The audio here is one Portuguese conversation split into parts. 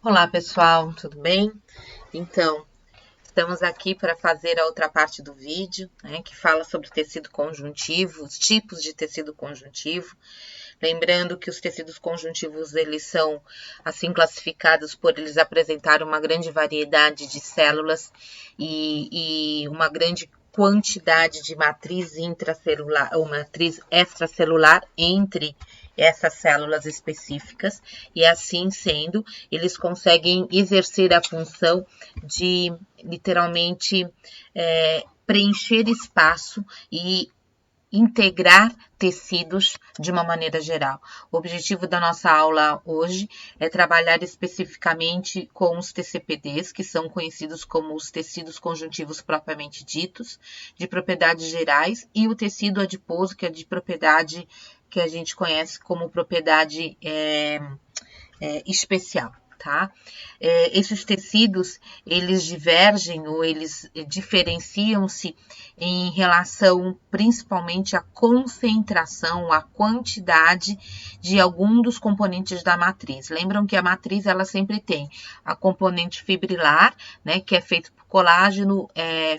Olá pessoal, tudo bem? Então, estamos aqui para fazer a outra parte do vídeo, né, que fala sobre tecido conjuntivo, os tipos de tecido conjuntivo. Lembrando que os tecidos conjuntivos, eles são assim classificados por eles apresentarem uma grande variedade de células e uma grande quantidade de matriz intracelular ou matriz extracelular entre essas células específicas, e assim sendo, eles conseguem exercer a função de literalmente preencher espaço e integrar tecidos de uma maneira geral. O objetivo da nossa aula hoje é trabalhar especificamente com os TCPDs, que são conhecidos como os tecidos conjuntivos propriamente ditos, de propriedades gerais, e o tecido adiposo, que é de propriedade que a gente conhece como propriedade especial. Tá? Esses tecidos, eles divergem ou eles diferenciam-se em relação principalmente à concentração, à quantidade de algum dos componentes da matriz. Lembram que a matriz ela sempre tem a componente fibrilar, né, que é feito por colágeno,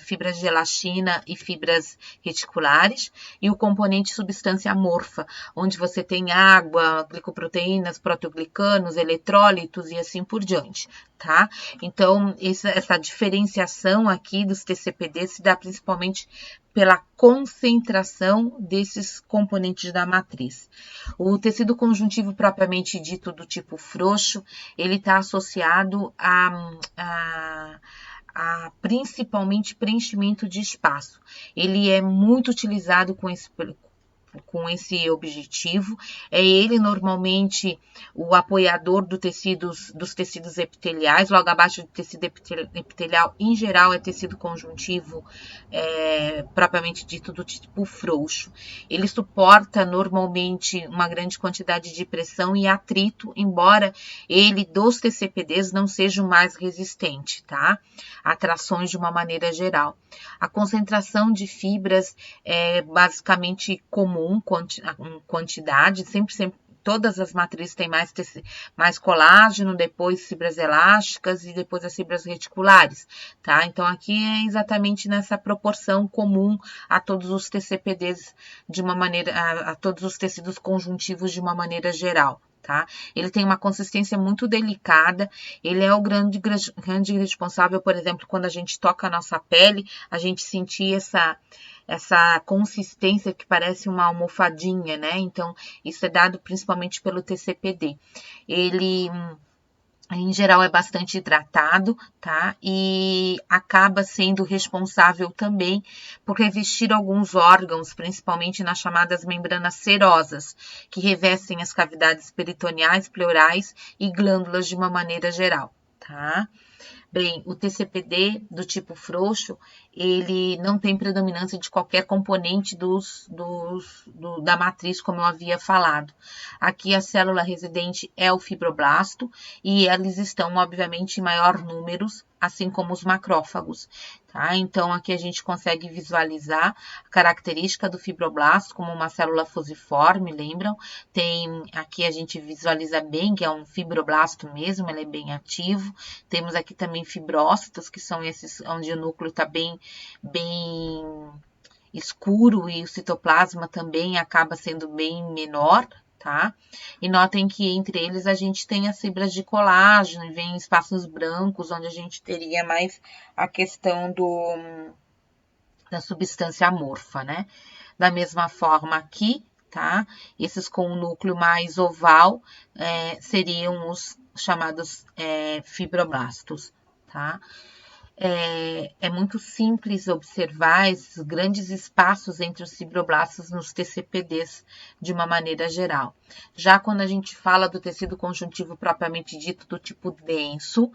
fibras de elastina e fibras reticulares, e o componente substância amorfa, onde você tem água, glicoproteínas, proteoglicanos, eletrólitos e assim por diante, tá? Então, essa diferenciação aqui dos TCPD se dá principalmente pela concentração desses componentes da matriz. O tecido conjuntivo propriamente dito do tipo frouxo, ele está associado a principalmente preenchimento de espaço. Ele é muito utilizado com esse objetivo. É ele normalmente o apoiador dos tecidos epiteliais. Logo abaixo do tecido epitelial, em geral, é tecido conjuntivo propriamente dito do tipo frouxo. Ele suporta normalmente uma grande quantidade de pressão e atrito, embora ele dos TCPDs não seja o mais resistente, tá? A trações de uma maneira geral. A concentração de fibras é basicamente comum, quantidade, sempre todas as matrizes têm mais colágeno, depois fibras elásticas e depois as fibras reticulares, tá? Então, aqui é exatamente nessa proporção comum a todos os TCPDs de uma maneira, a todos os tecidos conjuntivos de uma maneira geral. Tá? Ele tem uma consistência muito delicada, ele é o grande responsável, por exemplo, quando a gente toca a nossa pele, a gente sentir essa consistência que parece uma almofadinha, né? Então, isso é dado principalmente pelo TCPD. Ele, em geral, é bastante hidratado, tá? E acaba sendo responsável também por revestir alguns órgãos, principalmente nas chamadas membranas serosas, que revestem as cavidades peritoneais, pleurais e glândulas de uma maneira geral, tá? Bem, o TCPD do tipo frouxo, ele não tem predominância de qualquer componente da matriz, como eu havia falado. Aqui a célula residente é o fibroblasto e eles estão, obviamente, em maior números, assim como os macrófagos, tá? Então, aqui a gente consegue visualizar a característica do fibroblasto como uma célula fusiforme, lembram? Aqui a gente visualiza bem que é um fibroblasto mesmo, ele é bem ativo. Temos aqui também fibrócitos, que são esses onde o núcleo está bem escuro e o citoplasma também acaba sendo bem menor, tá? E notem que entre eles a gente tem as fibras de colágeno e vem espaços brancos, onde a gente teria mais a questão da substância amorfa, né? Da mesma forma aqui, tá? Esses com o núcleo mais oval seriam os chamados fibroblastos, tá? É muito simples observar esses grandes espaços entre os fibroblastos nos TCPDs de uma maneira geral. Já quando a gente fala do tecido conjuntivo propriamente dito do tipo denso,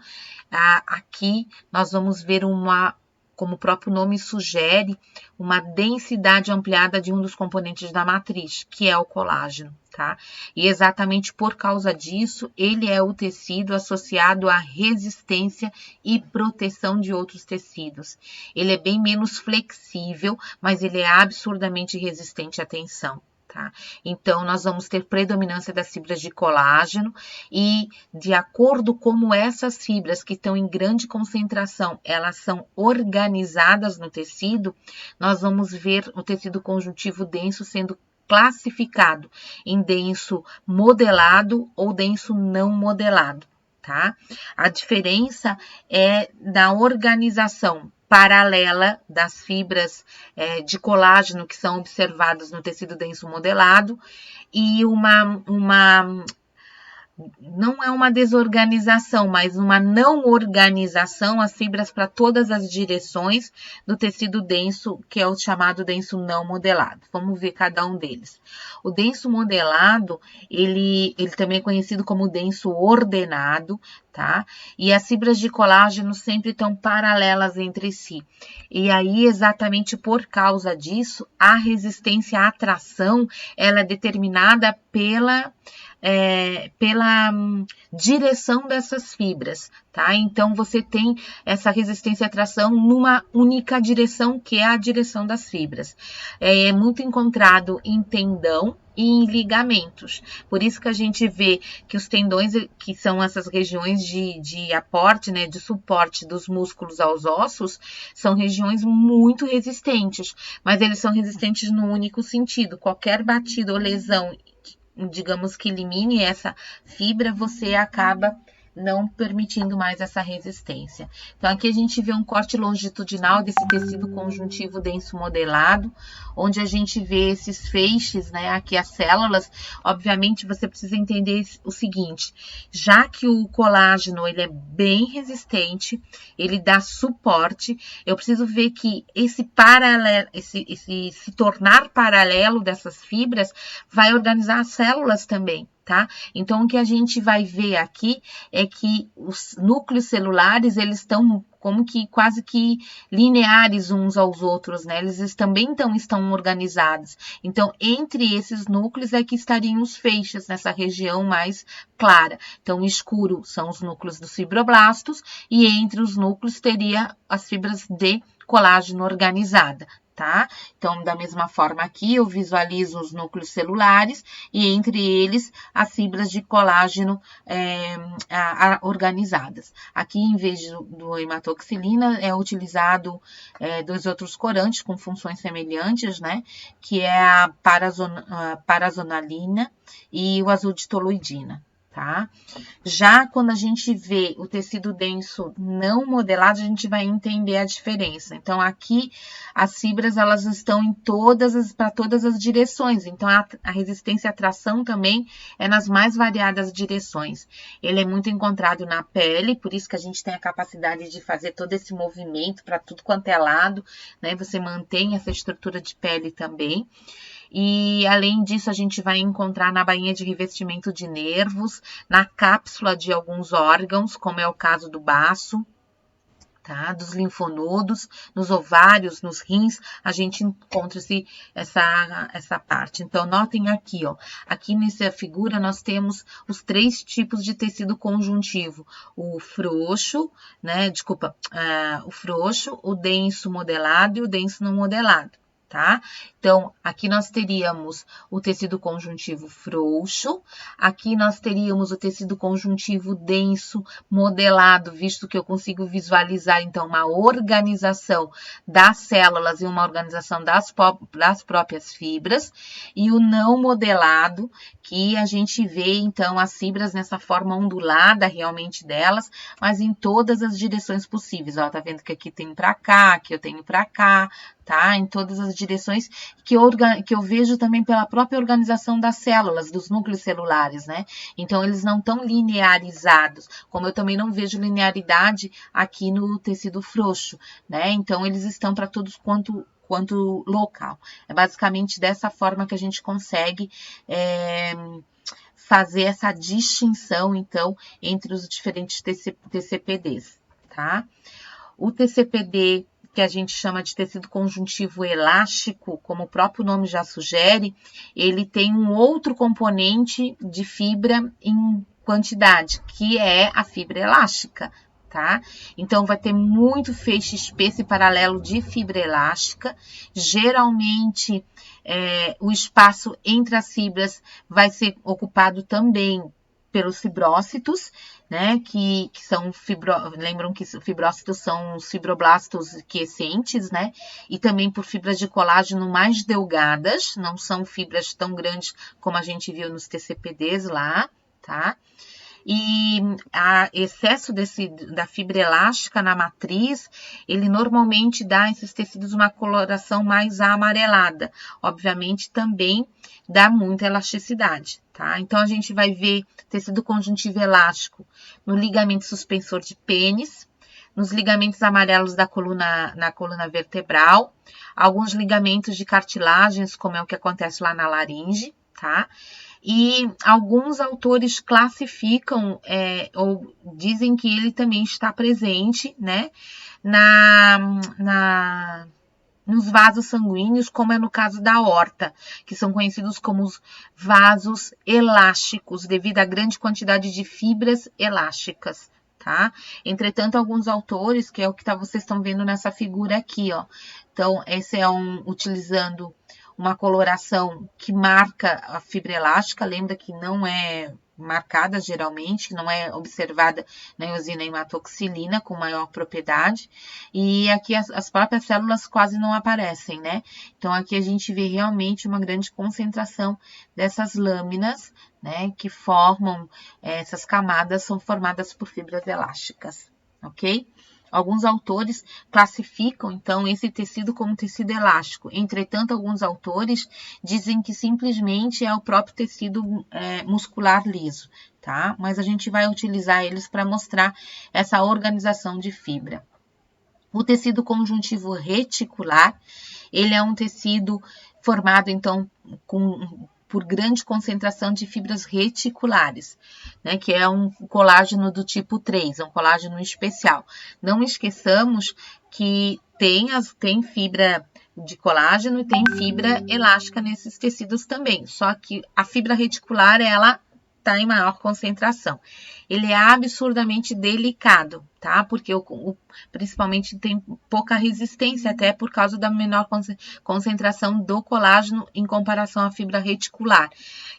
aqui nós vamos ver como o próprio nome sugere, uma densidade ampliada de um dos componentes da matriz, que é o colágeno, tá? E exatamente por causa disso, ele é o tecido associado à resistência e proteção de outros tecidos. Ele é bem menos flexível, mas ele é absurdamente resistente à tensão. Tá? Então, nós vamos ter predominância das fibras de colágeno e, de acordo com essas fibras que estão em grande concentração, elas são organizadas no tecido, nós vamos ver o tecido conjuntivo denso sendo classificado em denso modelado ou denso não modelado, tá? A diferença é da organização paralela das fibras de colágeno que são observadas no tecido denso modelado e não é uma desorganização, mas uma não organização, as fibras para todas as direções do tecido denso, que é o chamado denso não modelado. Vamos ver cada um deles. O denso modelado, ele também é conhecido como denso ordenado, tá? E as fibras de colágeno sempre estão paralelas entre si. E aí, exatamente por causa disso, a resistência à tração, ela é determinada pela direção dessas fibras, tá? Então, você tem essa resistência à tração numa única direção, que é a direção das fibras. É muito encontrado em tendão e em ligamentos. Por isso que a gente vê que os tendões, que são essas regiões de aporte, né, de suporte dos músculos aos ossos, são regiões muito resistentes, mas eles são resistentes no único sentido. Qualquer batida ou lesão, digamos que elimine essa fibra, você acaba não permitindo mais essa resistência. Então, aqui a gente vê um corte longitudinal desse tecido conjuntivo denso modelado, onde a gente vê esses feixes, né? Aqui as células. Obviamente, você precisa entender o seguinte, já que o colágeno, ele é bem resistente, ele dá suporte, eu preciso ver que esse paralelo, se tornar paralelo dessas fibras, vai organizar as células também. Tá? Então, o que a gente vai ver aqui é que os núcleos celulares, eles estão como que quase que lineares uns aos outros, né? Eles também estão organizados. Então, entre esses núcleos é que estariam os feixes nessa região mais clara. Então, o escuro são os núcleos dos fibroblastos e entre os núcleos teria as fibras de colágeno organizada. Tá? Então, da mesma forma aqui, eu visualizo os núcleos celulares e entre eles as fibras de colágeno organizadas. Aqui, em vez do hematoxilina, é utilizado dois outros corantes com funções semelhantes, né? Que é a parazonalina e o azoditoloidina. Tá? Já quando a gente vê o tecido denso não modelado, a gente vai entender a diferença. Então, aqui as fibras elas estão para todas as direções. Então, a resistência à tração também é nas mais variadas direções. Ele é muito encontrado na pele, por isso que a gente tem a capacidade de fazer todo esse movimento para tudo quanto é lado, né? Você mantém essa estrutura de pele também. E, além disso, a gente vai encontrar na bainha de revestimento de nervos, na cápsula de alguns órgãos, como é o caso do baço, tá? Dos linfonodos, nos ovários, nos rins, a gente encontra essa parte. Então, notem aqui, ó, aqui nessa figura nós temos os 3 tipos de tecido conjuntivo, o frouxo, né, o frouxo, o denso modelado e o denso não modelado. Tá? Então, aqui nós teríamos o tecido conjuntivo frouxo, aqui nós teríamos o tecido conjuntivo denso modelado, visto que eu consigo visualizar, então, uma organização das células e uma organização das próprias fibras, e o não modelado, que a gente vê, então, as fibras nessa forma ondulada realmente delas, mas em todas as direções possíveis. Ó, tá vendo que aqui tem para cá, aqui eu tenho para cá, tá? Em todas as direções que eu vejo também pela própria organização das células, dos núcleos celulares, né? Então, eles não estão linearizados, como eu também não vejo linearidade aqui no tecido frouxo, né? Então, eles estão para todos quanto local. É basicamente dessa forma que a gente consegue fazer essa distinção, então, entre os diferentes TCPDs, tá? O TCPD, que a gente chama de tecido conjuntivo elástico, como o próprio nome já sugere, ele tem um outro componente de fibra em quantidade, que é a fibra elástica, tá? Então, vai ter muito feixe espesso e paralelo de fibra elástica. Geralmente, o espaço entre as fibras vai ser ocupado também pelos fibrócitos, né, que são lembram que fibrócitos são os fibroblastos quiescentes, né, e também por fibras de colágeno mais delgadas, não são fibras tão grandes como a gente viu nos TCPDs lá, tá? E a excesso da fibra elástica na matriz, ele normalmente dá a esses tecidos uma coloração mais amarelada. Obviamente, também dá muita elasticidade, tá? Então, a gente vai ver tecido conjuntivo elástico no ligamento suspensor de pênis, nos ligamentos amarelos na coluna vertebral, alguns ligamentos de cartilagens, como é o que acontece lá na laringe, tá? E alguns autores classificam ou dizem que ele também está presente, né, nos vasos sanguíneos, como é no caso da aorta, que são conhecidos como os vasos elásticos, devido à grande quantidade de fibras elásticas, tá? Entretanto, alguns autores, que é o que vocês estão vendo nessa figura aqui, ó. Então, esse é utilizando uma coloração que marca a fibra elástica, lembra que não é marcada geralmente, não é observada na eosina hematoxilina com maior propriedade, e aqui as próprias células quase não aparecem, né? Então aqui a gente vê realmente uma grande concentração dessas lâminas, né, que formam, essas camadas são formadas por fibras elásticas, ok? Alguns autores classificam, então, esse tecido como tecido elástico. Entretanto, alguns autores dizem que simplesmente é o próprio tecido muscular liso, tá? Mas a gente vai utilizar eles para mostrar essa organização de fibra. O tecido conjuntivo reticular, ele é um tecido formado, então, por grande concentração de fibras reticulares, né, que é um colágeno do tipo 3, é um colágeno especial. Não esqueçamos que tem fibra de colágeno e tem fibra elástica nesses tecidos também, só que a fibra reticular, ela está em maior concentração. Ele é absurdamente delicado, tá? Porque principalmente tem pouca resistência, até por causa da menor concentração do colágeno em comparação à fibra reticular.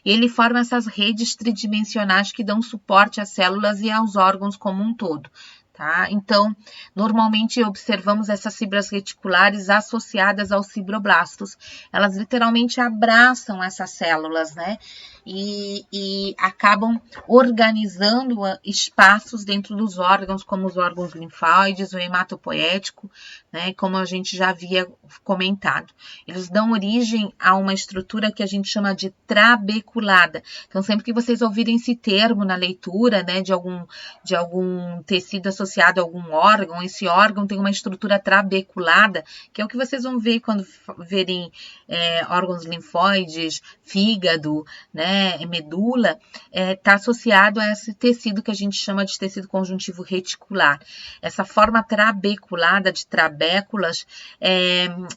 E ele forma essas redes tridimensionais que dão suporte às células e aos órgãos como um todo. Tá? Então, normalmente observamos essas fibras reticulares associadas aos fibroblastos. Elas literalmente abraçam essas células, né? E acabam organizando espaços dentro dos órgãos, como os órgãos linfóides, o hematopoético, né? Como a gente já havia comentado. Eles dão origem a uma estrutura que a gente chama de trabeculada. Então, sempre que vocês ouvirem esse termo na leitura, né, de algum tecido associado a algum órgão, esse órgão tem uma estrutura trabeculada, que é o que vocês vão ver quando verem órgãos linfóides, fígado, né, medula, está associado a esse tecido que a gente chama de tecido conjuntivo reticular. Essa forma trabeculada de trabéculas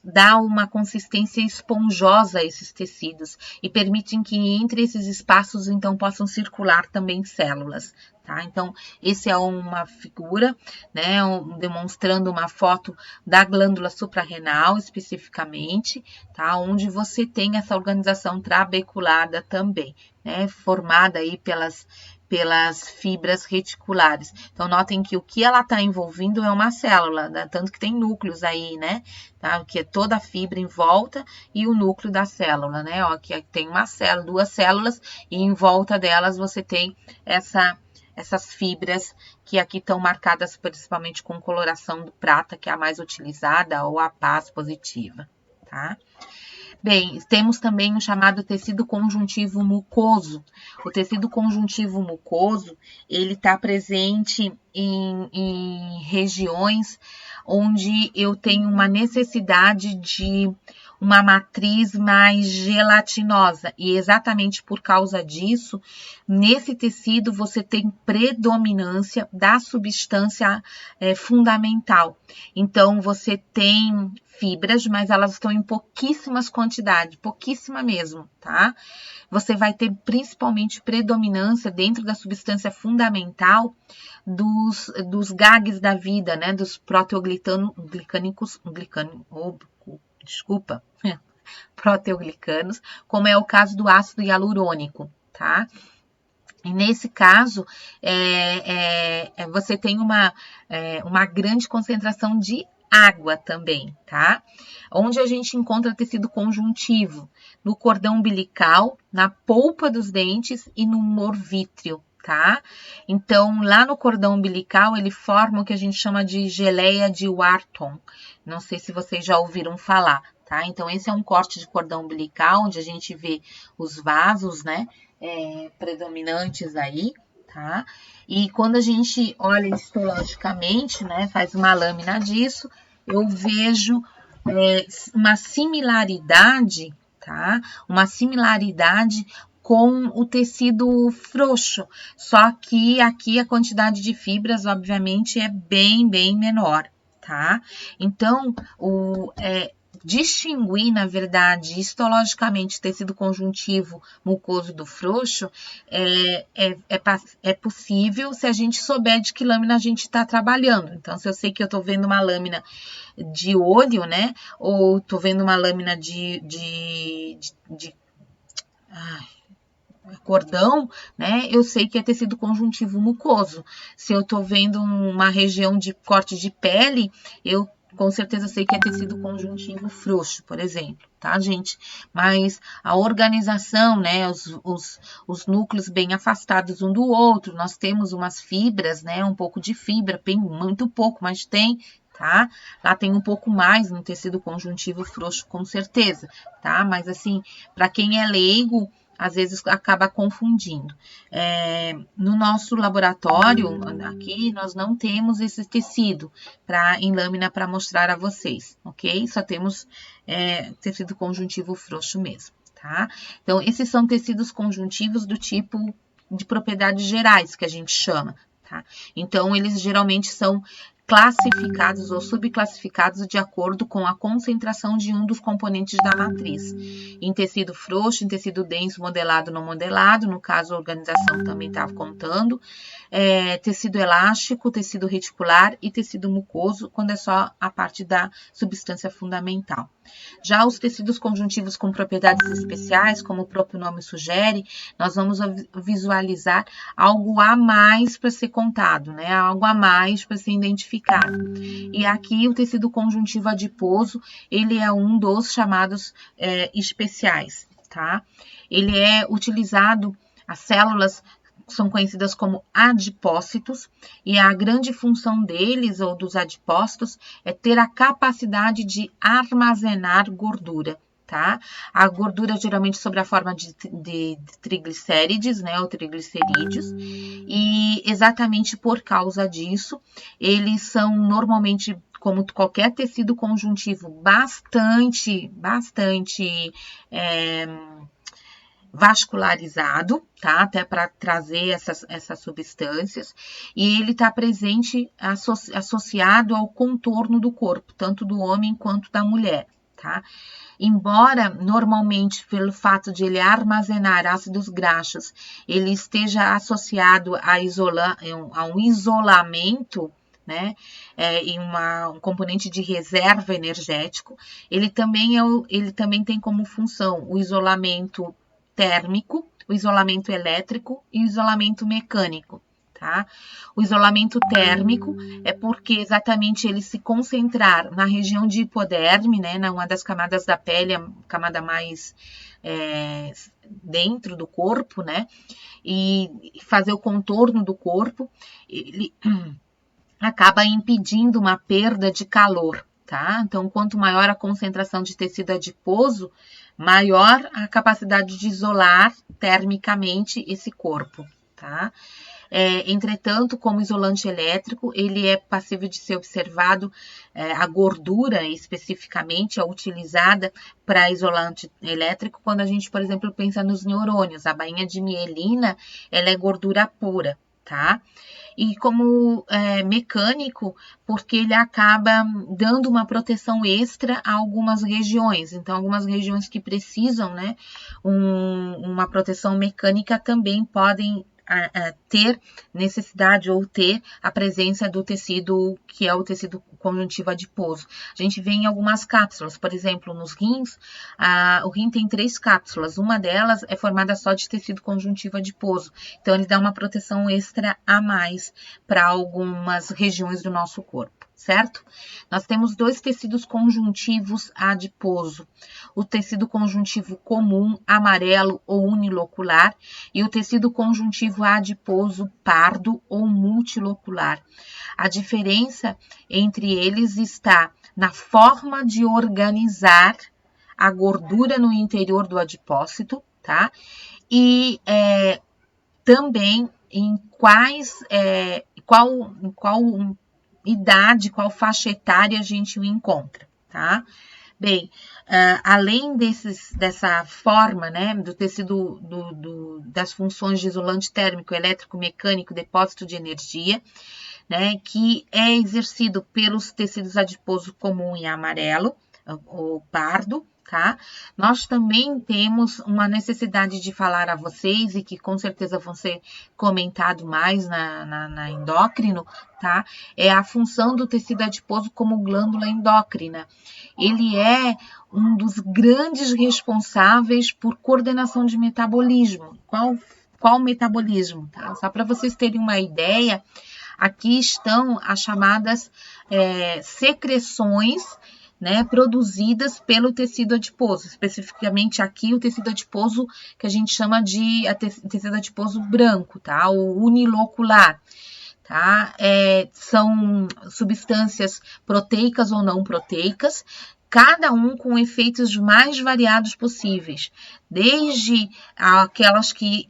dá uma consistência esponjosa a esses tecidos e permitem que entre esses espaços, então, possam circular também células. Tá? Então, esse é uma figura, né, demonstrando uma foto da glândula suprarrenal especificamente, tá? Onde você tem essa organização trabeculada também, né, formada aí pelas fibras reticulares. Então, notem que o que ela está envolvendo é uma célula, né? Tanto que tem núcleos aí, né? Tá? Que é toda a fibra em volta e o núcleo da célula, né? Ó, aqui tem uma célula, duas células, e em volta delas você tem essas fibras que aqui estão marcadas principalmente com coloração do prata, que é a mais utilizada, ou a paz positiva, tá? Bem, temos também o chamado tecido conjuntivo mucoso. O tecido conjuntivo mucoso, ele está presente em regiões onde eu tenho uma necessidade de uma matriz mais gelatinosa. E exatamente por causa disso, nesse tecido você tem predominância da substância fundamental. Então, você tem fibras, mas elas estão em pouquíssimas quantidades, pouquíssima mesmo, tá? Você vai ter principalmente predominância dentro da substância fundamental dos GAGs da vida, né? Dos proteoglicânicos, proteoglicanos, como é o caso do ácido hialurônico, tá? E nesse caso, você tem uma grande concentração de água também, tá? Onde a gente encontra tecido conjuntivo? No cordão umbilical, na polpa dos dentes e no humor vítreo, tá? Então, lá no cordão umbilical, ele forma o que a gente chama de geleia de Wharton. Não sei se vocês já ouviram falar, tá? Então, esse é um corte de cordão umbilical, onde a gente vê os vasos, né? Predominantes aí, tá? E quando a gente olha histologicamente, né, faz uma lâmina disso, eu vejo uma similaridade, tá? Uma similaridade com o tecido frouxo, só que aqui a quantidade de fibras, obviamente, é bem menor, tá? Então, distinguir, na verdade, histologicamente, tecido conjuntivo mucoso do frouxo é possível se a gente souber de que lâmina a gente está trabalhando. Então, se eu sei que eu estou vendo uma lâmina de olho, né, ou estou vendo uma lâmina de cordão, né, eu sei que é tecido conjuntivo mucoso. Se eu estou vendo uma região de corte de pele, eu com certeza sei que é tecido conjuntivo frouxo, por exemplo, tá, gente? Mas a organização, né, os núcleos bem afastados um do outro, nós temos umas fibras, né, um pouco de fibra, bem, muito pouco, mas tem, tá? Lá tem um pouco mais no tecido conjuntivo frouxo, com certeza, tá? Mas assim, para quem é leigo, às vezes acaba confundindo. No nosso laboratório, aqui, nós não temos esse tecido em lâmina para mostrar a vocês, ok? Só temos tecido conjuntivo frouxo mesmo, tá? Então, esses são tecidos conjuntivos do tipo de propriedades gerais, que a gente chama, tá? Então, eles geralmente são classificados ou subclassificados de acordo com a concentração de um dos componentes da matriz. Em tecido frouxo, em tecido denso, modelado, não modelado, no caso a organização também estava contando, tecido elástico, tecido reticular e tecido mucoso, quando é só a parte da substância fundamental. Já os tecidos conjuntivos com propriedades especiais, como o próprio nome sugere, nós vamos visualizar algo a mais para ser contado, né? Algo a mais para ser identificado. E aqui o tecido conjuntivo adiposo, ele é um dos chamados especiais, tá? Ele é utilizado, as células são conhecidas como adipócitos, e a grande função deles, ou dos adipócitos, é ter a capacidade de armazenar gordura, tá? A gordura geralmente sob a forma de triglicérides, né, ou triglicerídeos, e exatamente por causa disso, eles são normalmente, como qualquer tecido conjuntivo, bastante vascularizado, tá? Até para trazer essas substâncias, e ele está presente associado ao contorno do corpo, tanto do homem quanto da mulher, tá? Embora, normalmente, pelo fato de ele armazenar ácidos graxos, ele esteja associado a um isolamento, né, em um componente de reserva energético, ele também tem como função o isolamento térmico, o isolamento elétrico e o isolamento mecânico, tá? O isolamento térmico é porque exatamente ele se concentrar na região de hipoderme, né, numa das camadas da pele, a camada mais dentro do corpo, né, e fazer o contorno do corpo, ele acaba impedindo uma perda de calor, tá? Então, quanto maior a concentração de tecido adiposo, maior a capacidade de isolar termicamente esse corpo, tá? Entretanto, como isolante elétrico, ele é passível de ser observado, a gordura especificamente é utilizada para isolante elétrico quando a gente, por exemplo, pensa nos neurônios. A bainha de mielina, ela é gordura pura, tá? E como mecânico, porque ele acaba dando uma proteção extra a algumas regiões. Então, algumas regiões que precisam, né, uma proteção mecânica também podem ter necessidade ou ter a presença do tecido, que é o tecido conjuntivo adiposo. A gente vê em algumas cápsulas, por exemplo, nos rins, o rim tem 3 cápsulas, uma delas é formada só de tecido conjuntivo adiposo, então ele dá uma proteção extra a mais para algumas regiões do nosso corpo. Certo? Nós temos 2 tecidos conjuntivos adiposo, o tecido conjuntivo comum, amarelo ou unilocular, e o tecido conjuntivo adiposo pardo ou multilocular. A diferença entre eles está na forma de organizar a gordura no interior do adipócito, tá? E também em qual idade, qual faixa etária a gente o encontra, tá? Bem, além dessa forma, né, do tecido, das funções de isolante térmico, elétrico, mecânico, depósito de energia, né, que é exercido pelos tecidos adiposo comum e amarelo, ou pardo, tá? Nós também temos uma necessidade de falar a vocês, e que com certeza vão ser comentado mais na endócrino, tá? É a função do tecido adiposo como glândula endócrina. Ele é um dos grandes responsáveis por coordenação de metabolismo. Qual metabolismo, tá? Só para vocês terem uma ideia, aqui estão as chamadas secreções, né, produzidas pelo tecido adiposo, especificamente aqui o tecido adiposo que a gente chama de tecido adiposo branco, tá? O unilocular, tá? São substâncias proteicas ou não proteicas, cada um com efeitos mais variados possíveis, desde aquelas que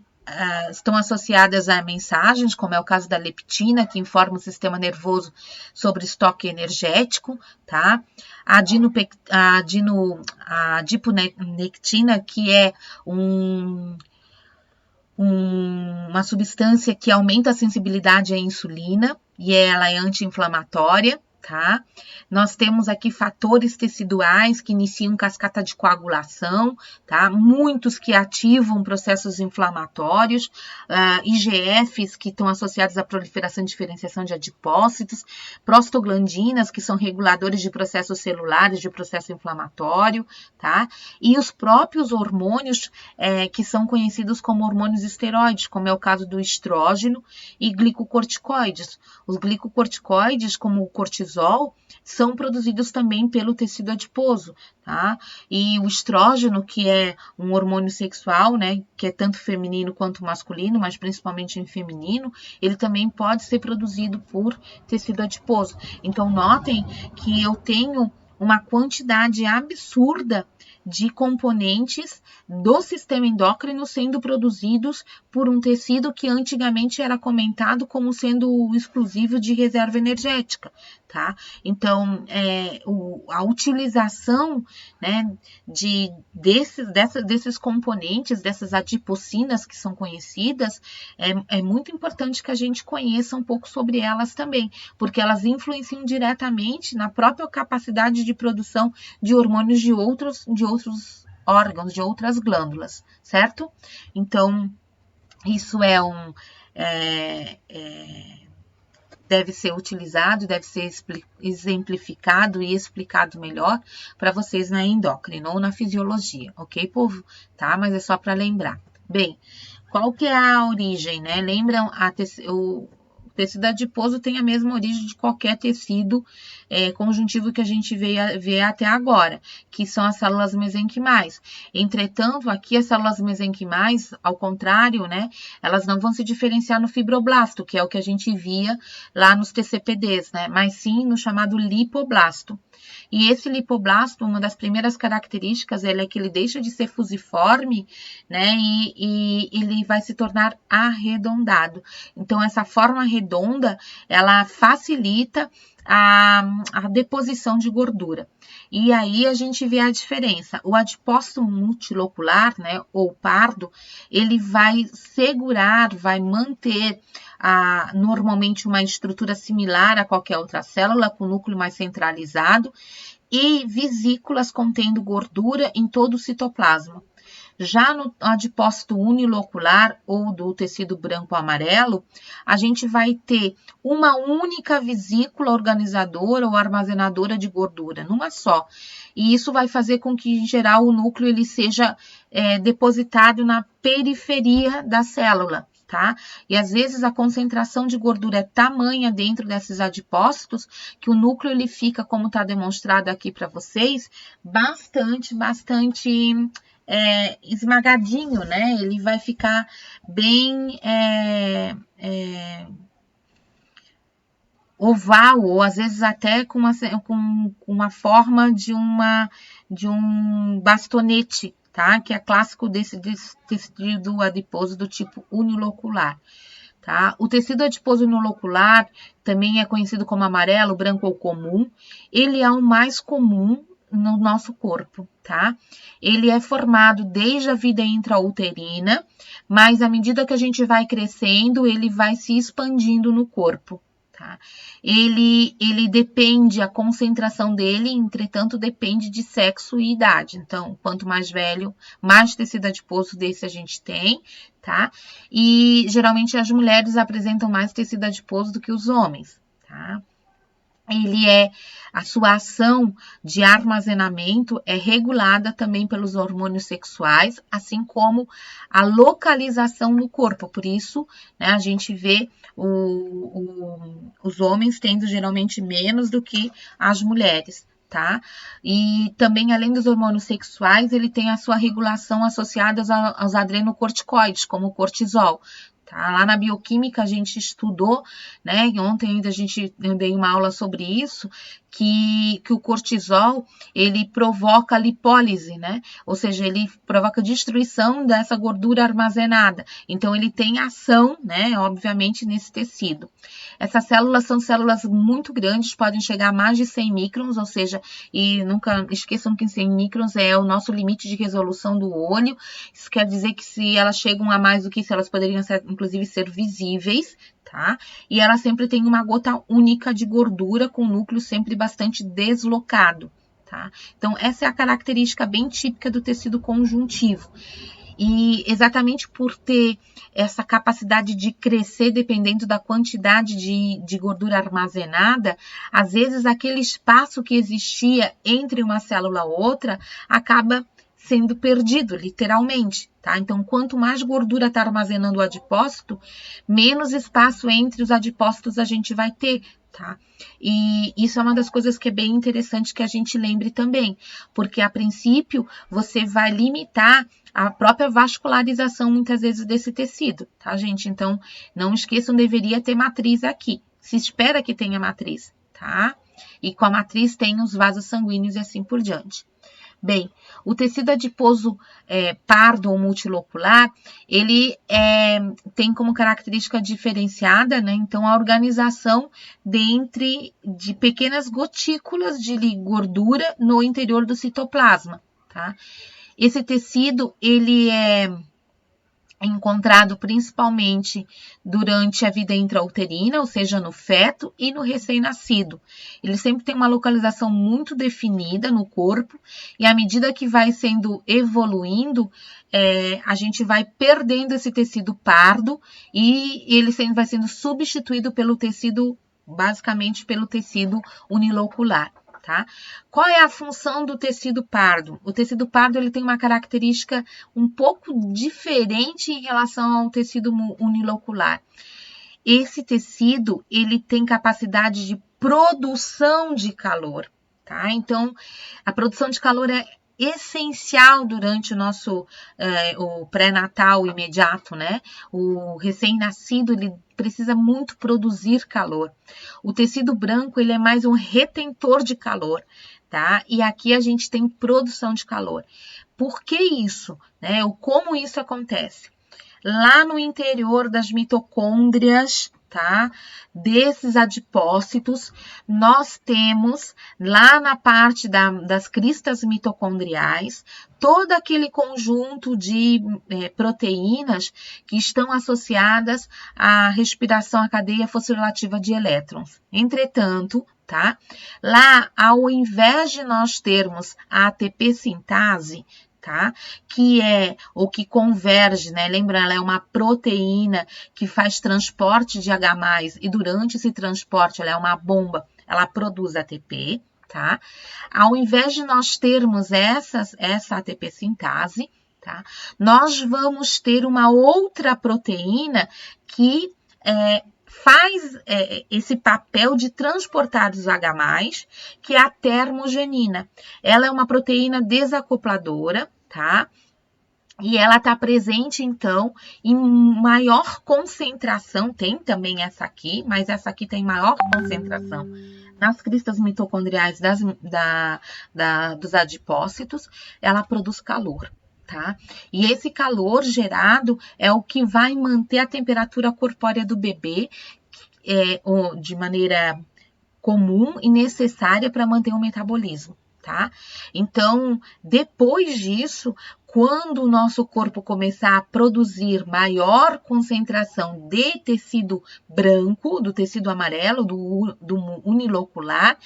estão associadas a mensagens, como é o caso da leptina, que informa o sistema nervoso sobre estoque energético, tá? A adiponectina, que é uma substância que aumenta a sensibilidade à insulina e ela é anti-inflamatória, tá? Nós temos aqui fatores teciduais que iniciam cascata de coagulação, tá? Muitos que ativam processos inflamatórios, IGFs que estão associados à proliferação e diferenciação de adipócitos, prostaglandinas que são reguladores de processos celulares, de processo inflamatório, tá? E os próprios hormônios que são conhecidos como hormônios esteroides, como é o caso do estrógeno e glicocorticoides. Os glicocorticoides, como o cortisol, são produzidos também pelo tecido adiposo, tá? E o estrógeno, que é um hormônio sexual, né, que é tanto feminino quanto masculino, mas principalmente em feminino, ele também pode ser produzido por tecido adiposo. Então, notem que eu tenho uma quantidade absurda de componentes do sistema endócrino sendo produzidos por um tecido que antigamente era comentado como sendo exclusivo de reserva energética, tá? Então, a utilização, né, desses componentes, dessas adipocinas que são conhecidas, é muito importante que a gente conheça um pouco sobre elas também, porque elas influenciam diretamente na própria capacidade de produção de hormônios de outros órgãos, de outras glândulas, certo? Então, isso deve ser utilizado, deve ser exemplificado e explicado melhor para vocês na endócrina ou na fisiologia, ok, povo? Tá? Mas é só para lembrar. Bem, qual que é a origem, né? Lembram, o tecido adiposo tem a mesma origem de qualquer tecido conjuntivo que a gente vê até agora, que são as células mesenquimais. Entretanto, aqui as células mesenquimais, ao contrário, né, elas não vão se diferenciar no fibroblasto, que é o que a gente via lá nos TCPDs, né, mas sim no chamado lipoblasto. E esse lipoblasto, uma das primeiras características, é que ele deixa de ser fusiforme, né? E ele vai se tornar arredondado. Então, essa forma redonda, ela facilita a deposição de gordura. E aí a gente vê a diferença. O adipócito multilocular, né, ou pardo, ele vai segurar, vai manter normalmente uma estrutura similar a qualquer outra célula, com núcleo mais centralizado e vesículas contendo gordura em todo o citoplasma. Já no adipócito unilocular ou do tecido branco-amarelo, a gente vai ter uma única vesícula organizadora ou armazenadora de gordura, numa só. E isso vai fazer com que, em geral, o núcleo ele seja depositado na periferia da célula. Tá? E às vezes a concentração de gordura é tamanha dentro desses adipócitos que o núcleo ele fica, como está demonstrado aqui para vocês, bastante esmagadinho, né? Ele vai ficar bem oval, ou às vezes até com uma forma de um bastonete, tá? Que é clássico desse tecido adiposo do tipo unilocular. Tá? O tecido adiposo unilocular também é conhecido como amarelo, branco ou comum. Ele é o mais comum no nosso corpo, tá? Ele é formado desde a vida intrauterina, mas à medida que a gente vai crescendo, ele vai se expandindo no corpo, tá? Ele depende, a concentração dele, entretanto, depende de sexo e idade. Então, quanto mais velho, mais tecido adiposo desse a gente tem, tá? E geralmente as mulheres apresentam mais tecido adiposo do que os homens, tá? A sua ação de armazenamento é regulada também pelos hormônios sexuais, assim como a localização no corpo. Por isso, né, a gente vê os homens tendo geralmente menos do que as mulheres, tá? E também, além dos hormônios sexuais, ele tem a sua regulação associada aos adrenocorticoides, como o cortisol. Tá? Lá na bioquímica a gente estudou, né? Ontem ainda eu dei uma aula sobre isso, que o cortisol ele provoca lipólise, né? Ou seja, ele provoca destruição dessa gordura armazenada. Então ele tem ação, né? Obviamente nesse tecido. Essas células são células muito grandes, podem chegar a mais de 100 microns, ou seja, e nunca esqueçam que 100 microns é o nosso limite de resolução do olho. Isso quer dizer que se elas chegam a mais do que isso, elas poderiam inclusive ser visíveis, tá? E ela sempre tem uma gota única de gordura com o núcleo sempre bastante deslocado, tá? Então, essa é a característica bem típica do tecido conjuntivo. E exatamente por ter essa capacidade de crescer dependendo da quantidade de gordura armazenada, às vezes aquele espaço que existia entre uma célula e outra acaba sendo perdido, literalmente, tá? Então, quanto mais gordura está armazenando o adipócito, menos espaço entre os adipócitos a gente vai ter, tá? E isso é uma das coisas que é bem interessante que a gente lembre também, porque a princípio você vai limitar a própria vascularização muitas vezes desse tecido, tá, gente? Então, não esqueçam, deveria ter matriz aqui. Se espera que tenha matriz, tá? E com a matriz tem os vasos sanguíneos e assim por diante. Bem, o tecido adiposo pardo ou multilocular, ele tem como característica diferenciada, né? Então, a organização de pequenas gotículas de gordura no interior do citoplasma, tá? Esse tecido, ele é encontrado principalmente durante a vida intrauterina, ou seja, no feto e no recém-nascido. Ele sempre tem uma localização muito definida no corpo e à medida que vai sendo evoluindo, a gente vai perdendo esse tecido pardo e ele vai sendo substituído pelo tecido, basicamente pelo tecido unilocular. Tá? Qual é a função do tecido pardo? O tecido pardo ele tem uma característica um pouco diferente em relação ao tecido unilocular. Esse tecido ele tem capacidade de produção de calor. Tá? Então, a produção de calor é essencial durante o nosso o pré-natal imediato, né? O recém-nascido ele precisa muito produzir calor. O tecido branco, ele é mais um retentor de calor, tá? E aqui a gente tem produção de calor. Por que isso, né? Como isso acontece? Lá no interior das mitocôndrias, tá? Desses adipócitos, nós temos lá na parte das cristas mitocondriais todo aquele conjunto de proteínas que estão associadas à respiração, à cadeia fosforilativa de elétrons. Entretanto, tá? Lá, ao invés de nós termos a ATP sintase, tá? Que é o que converge, né? Lembra, ela é uma proteína que faz transporte de H+, e durante esse transporte, ela é uma bomba, ela produz ATP, tá? Ao invés de nós termos essa ATP sintase, tá? Nós vamos ter uma outra proteína que faz esse papel de transportar os H+, que é a termogenina. Ela é uma proteína desacopladora, tá? E ela está presente, então, em maior concentração, tem também essa aqui, mas essa aqui tem maior concentração nas cristas mitocondriais dos adipócitos, ela produz calor, tá? E esse calor gerado é o que vai manter a temperatura corpórea do bebê de maneira comum e necessária para manter o metabolismo, tá? Então, depois disso, quando o nosso corpo começar a produzir maior concentração de tecido branco, do tecido amarelo, do unilocular,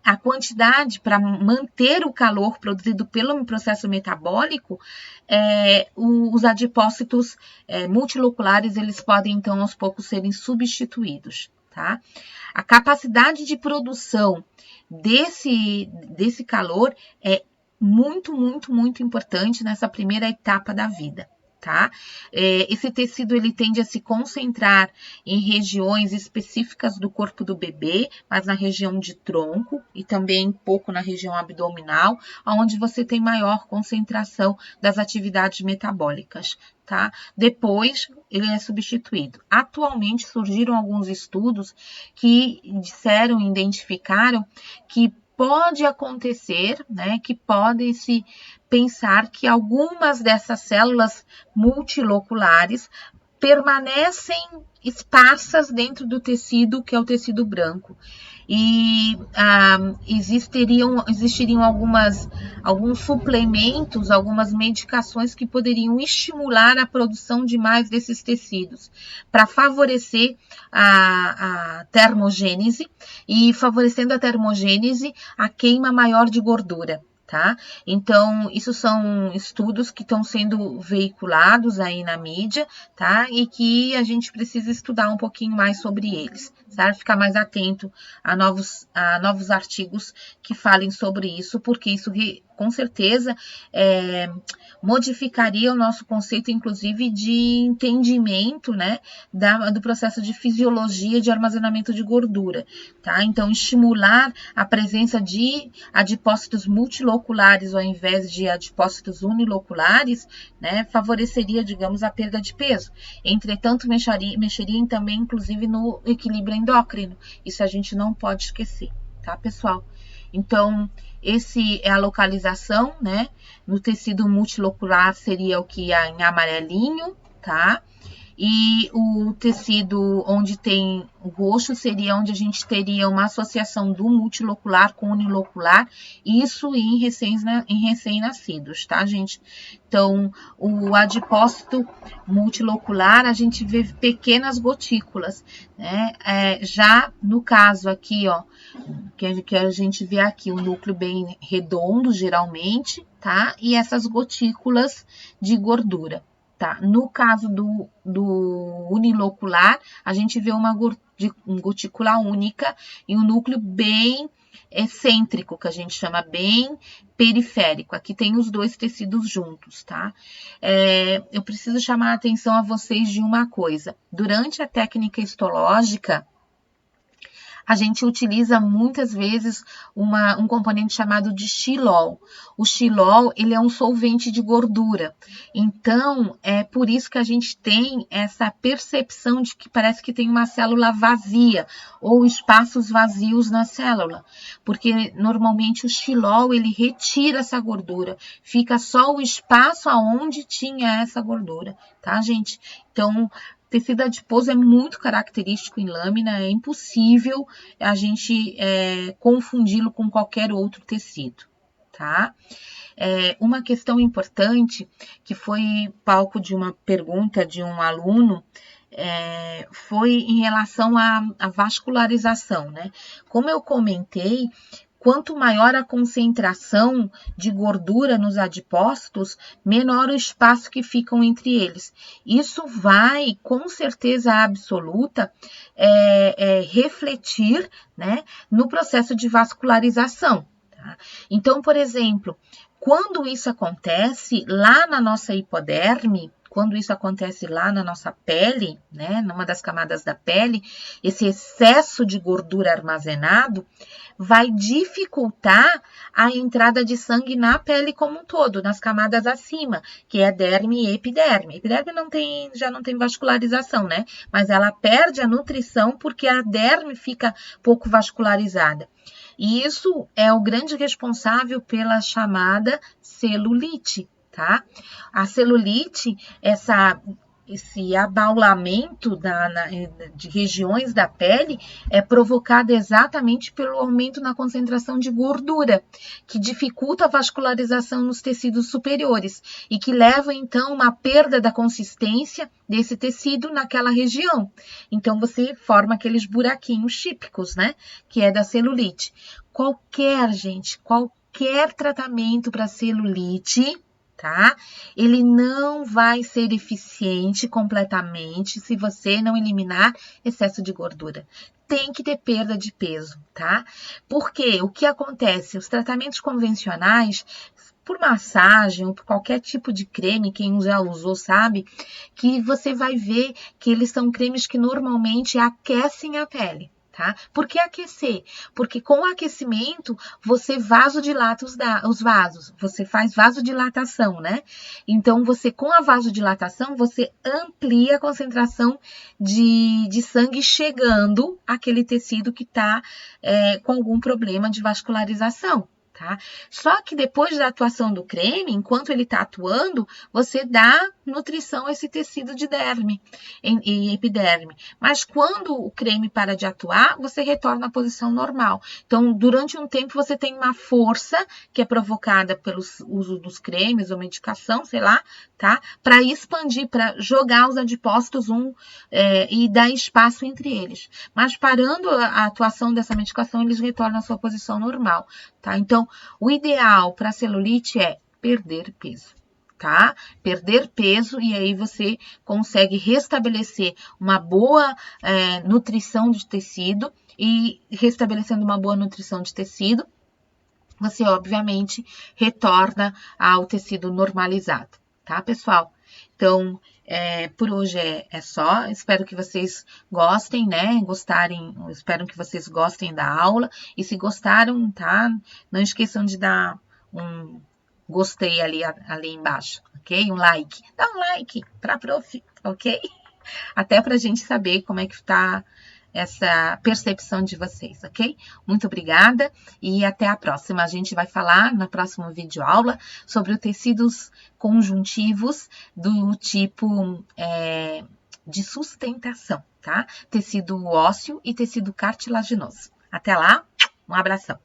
a quantidade para manter o calor produzido pelo processo metabólico, os adipócitos multiloculares, eles podem, então, aos poucos serem substituídos, tá? A capacidade de produção desse calor é muito, muito, muito importante nessa primeira etapa da vida, tá? Esse tecido, ele tende a se concentrar em regiões específicas do corpo do bebê, mas na região de tronco e também um pouco na região abdominal, onde você tem maior concentração das atividades metabólicas, tá? Depois, ele é substituído. Atualmente, surgiram alguns estudos que identificaram que pode acontecer, né, que pode-se pensar que algumas dessas células multiloculares permanecem esparsas dentro do tecido, que é o tecido branco. E existiriam alguns suplementos, algumas medicações que poderiam estimular a produção de mais desses tecidos, para favorecer a termogênese, e favorecendo a termogênese, a queima maior de gordura. Tá? Então, isso são estudos que estão sendo veiculados aí na mídia, tá? E que a gente precisa estudar um pouquinho mais sobre eles, certo? Ficar mais atento a novos artigos que falem sobre isso, porque isso com certeza modificaria o nosso conceito, inclusive, de entendimento, né, do processo de fisiologia de armazenamento de gordura, tá? Então, estimular a presença de adipócitos multiloculares ao invés de adipócitos uniloculares, né, favoreceria, digamos, a perda de peso. Entretanto, mexeria também, inclusive, no equilíbrio endócrino. Isso a gente não pode esquecer, tá, pessoal? Então, esse é a localização, né? No tecido multilocular seria o que é em amarelinho, tá? E o tecido onde tem o roxo seria onde a gente teria uma associação do multilocular com o unilocular, isso em recém-nascidos, tá, gente? Então, o adipócito multilocular, a gente vê pequenas gotículas, né? Já no caso aqui, ó, que a gente vê aqui o núcleo bem redondo, geralmente, tá? E essas gotículas de gordura. Tá, no caso do unilocular, a gente vê uma gotícula única e um núcleo bem excêntrico, que a gente chama bem periférico. Aqui tem os dois tecidos juntos, tá? Eu preciso chamar a atenção a vocês de uma coisa. Durante a técnica histológica, a gente utiliza muitas vezes um componente chamado de xilol. O xilol, ele é um solvente de gordura. Então, é por isso que a gente tem essa percepção de que parece que tem uma célula vazia ou espaços vazios na célula, porque normalmente o xilol, ele retira essa gordura, fica só o espaço aonde tinha essa gordura, tá, gente? Então, tecido adiposo é muito característico em lâmina, é impossível a gente confundi-lo com qualquer outro tecido, tá? Uma questão importante, que foi palco de uma pergunta de um aluno, foi em relação à vascularização, né? Como eu comentei, quanto maior a concentração de gordura nos adipócitos, menor o espaço que ficam entre eles. Isso vai, com certeza absoluta, refletir, né, no processo de vascularização. Tá? Então, por exemplo, quando isso acontece lá na nossa hipoderme, quando isso acontece lá na nossa pele, né, numa das camadas da pele, esse excesso de gordura armazenado vai dificultar a entrada de sangue na pele como um todo, nas camadas acima, que é derme e epiderme. Epiderme já não tem vascularização, né? Mas ela perde a nutrição porque a derme fica pouco vascularizada. E isso é o grande responsável pela chamada celulite, tá? A celulite, esse abaulamento de regiões da pele é provocado exatamente pelo aumento na concentração de gordura, que dificulta a vascularização nos tecidos superiores e que leva, então, uma perda da consistência desse tecido naquela região. Então, você forma aqueles buraquinhos típicos, né? Que é da celulite. Qualquer tratamento para celulite, tá? Ele não vai ser eficiente completamente se você não eliminar excesso de gordura. Tem que ter perda de peso, tá? Porque o que acontece? Os tratamentos convencionais, por massagem ou por qualquer tipo de creme, quem já usou sabe, que você vai ver que eles são cremes que normalmente aquecem a pele. Tá? Por que aquecer? Porque com o aquecimento você vasodilata os vasos, você faz vasodilatação, né? Então, com a vasodilatação, você amplia a concentração de sangue chegando àquele tecido que está com algum problema de vascularização. Tá? Só que depois da atuação do creme, enquanto ele está atuando, você dá nutrição a esse tecido de derme e epiderme. Mas quando o creme para de atuar, você retorna à posição normal. Então, durante um tempo, você tem uma força que é provocada pelo uso dos cremes ou medicação, sei lá, tá? Para expandir, para jogar os adipócitos e dar espaço entre eles. Mas parando a atuação dessa medicação, eles retornam à sua posição normal, tá? Então, o ideal para celulite é perder peso, tá? Perder peso e aí você consegue restabelecer uma boa nutrição de tecido e restabelecendo uma boa nutrição de tecido, você obviamente retorna ao tecido normalizado, tá, pessoal? Então, por hoje é só. Espero que vocês gostem, né? Espero que vocês gostem da aula. E se gostaram, tá? Não esqueçam de dar um gostei ali embaixo, ok? Um like. Dá um like pra prof, ok? Até pra gente saber como é que tá essa percepção de vocês, ok? Muito obrigada e até a próxima. A gente vai falar na próxima videoaula sobre os tecidos conjuntivos do tipo de sustentação, tá? Tecido ósseo e tecido cartilaginoso. Até lá, um abração.